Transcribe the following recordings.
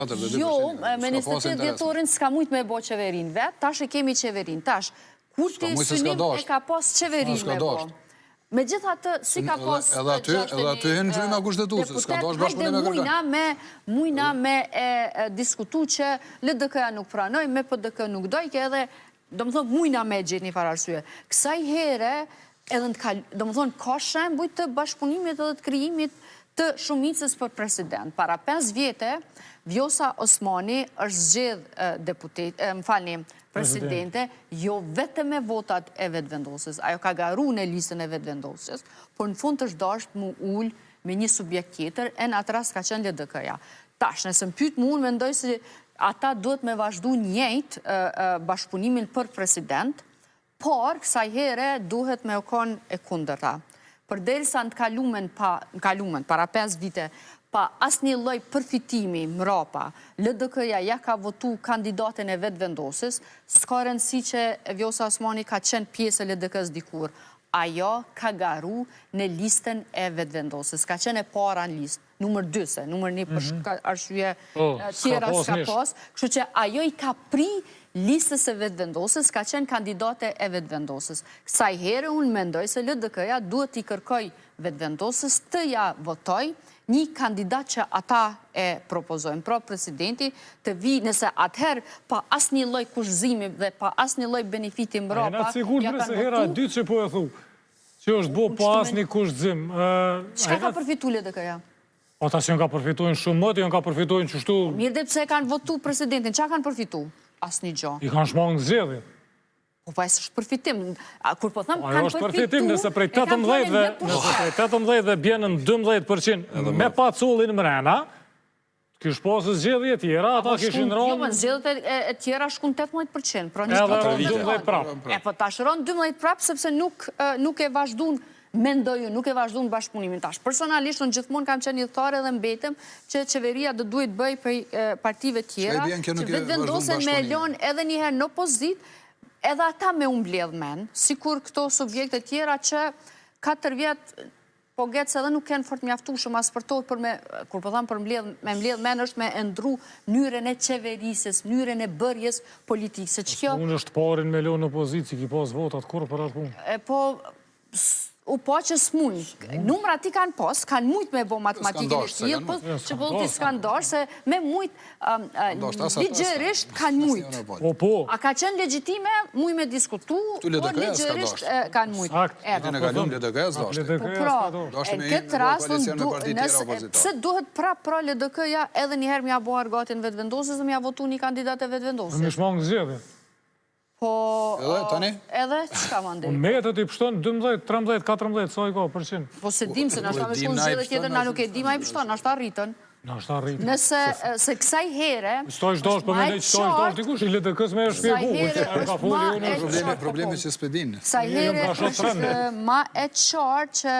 Jo, me 21 dhjetorin s'ka mujt me bo qeverin vet, tash e kemi qeverin, tash, kur ti synim e ka pas qeverin me bo. Me gjitha të, si ka pas... Edhe aty hinë gjyma kushtetuse, s'ka dash bashkëpunim me kërkan. Mujna me diskutu që LDK-ja nuk pranoj, me PDK nuk dojke edhe, do më thonë, mujna me gjithë një pararsye. Kësaj here, edhe, do më thonë, ka shembujt të bashkëpunimit edhe të krijimit të shumicës për president. Para 5 vjete, Vjosa Osmani është zgjedh presidente, jo vetëm me votat e vetëvendosjes. Ajo ka garu në listën e vetëvendosjes, por në fund të shdasht mu ullë me një subjekt tjetër, e në atë rast ka qenë LDK-ja. Tash, nëse më pyet mu, unë mendoj se ata duhet me vazhdu njëjtë bashkëpunimin për president, por kësaj here duhet me okon e kundërta. Përderisa në kalumen, para 5 vite, pa asë një lloj përfitimi mrapa, LDK-ja ja ka votu kandidatin e vetë vendosës, s'ka rëndësi që Vjosa Osmani ka qenë pjesë e LDK-s dikur. Ajo ka garu në listën e vetë vendosës, ka qenë e para në listë, numër 2, se numër 1 për arsye tjera s'ka pas, kështu që ajo i ka pri listës e vetë vendosës, ka qenë kandidate e vetë vendosës. Kësaj here unë mendoj se LDK-ja duhet i kërkoj vetë vendosës të ja votoj një kandidat që ata e propozojnë. Pra presidenti të vi nëse atëherë pa asë një loj kushzimi dhe pa asë një loj benefiti mrapa. E në sigur nëse hera dytë që po e thu, që është bo pa asë një kushzim. Qka ka përfitu LDK-ja? Ata që në ka përfitojnë shumë mëtë, në ka përfitojnë qështu... Mirë dhe pse kanë votu presidentin, qa kanë përfitu? Asë një gjo. I kanë shmangë zgjedhje. Po pa e së është përfitim. Kur po thëmë, kanë përfitu... Ajo është përfitim, nëse prej 18 dhe bjenën 12%, me pa cullin mrena, kish pasë zgjedhje tjera, ata kishin ronë... Jo, më zgjedhjet e tjera shkun 18%, pra një edhe 12 prapë. E po ta shëron 12 prapë, sepse nuk e vazhdun, mendoju, nuk e vazhdun bashkëpunimin tash. Personalisht, unë gjithmonë kam qenë thare dhe mbetëm që qeveria do duhet bëj për partive tjera, që vetë vendosen me elon edhe njëherë në opozit, edhe ata me umbledh men, si kur këto subjekte tjera që 4 vjetë po gecë edhe nuk kenë fort mjaftu shumë aspërtojt për me, kur po thamë për me mbledh men është me ndru njëren e qeverisis, njëren e bërjes politikë. Unë është parin me lo në opozit, si ki pas votat, kur për atë punë? Po, u po që s'munj. Numra ti kanë pas, kanë mujt me bo matematikën e tjilë, që po ti s'kanë dash, se me mujt, ligjerisht kanë mujt. A ka qenë legjitime, muj me diskutu, por ligjerisht kanë mujt. Në këtë rast, pëse duhet pra LDK-ja edhe njëherë mja bo argatin vetë vendosës dhe mja votu një kandidat e vetë vendosës. Në shmangë zgjedhje. Po... Edhe, tani? Edhe, qka më ndërë? Metët i pështon 12, 13, 14, sa i ka përqin? Po se dim se nështë ta me shkun zhjede tjetër, na nuk e dim a i pështon, nështë ta rritën. Nështë ta rritën. Nëse, se kësaj here... Sto ishtë dash për me nejtë, sto ishtë dash dikush, i letë kësë me e shpjegu. Problemi që s'pedin. Kësaj here është ma e qarë që...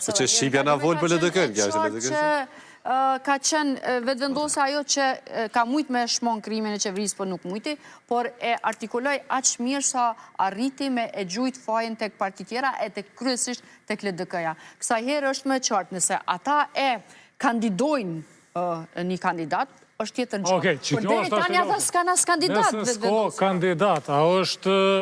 Që Shqipja na volë për LDK-n, ka qenë vetëvendosë ajo që ka mujt me shmon krimin e qeverisë, për nuk mujti, por e artikuloj aq mirë sa arriti me e gjujt fajin tek parti tjera e tek kryesisht tek LDK-ja. Kësaj herë është më qartë, nëse ata e kandidojnë një kandidat, është tjetër në qartë. Por deri tani ata s'kan as kandidat. Nëse s'ko kandidat, a është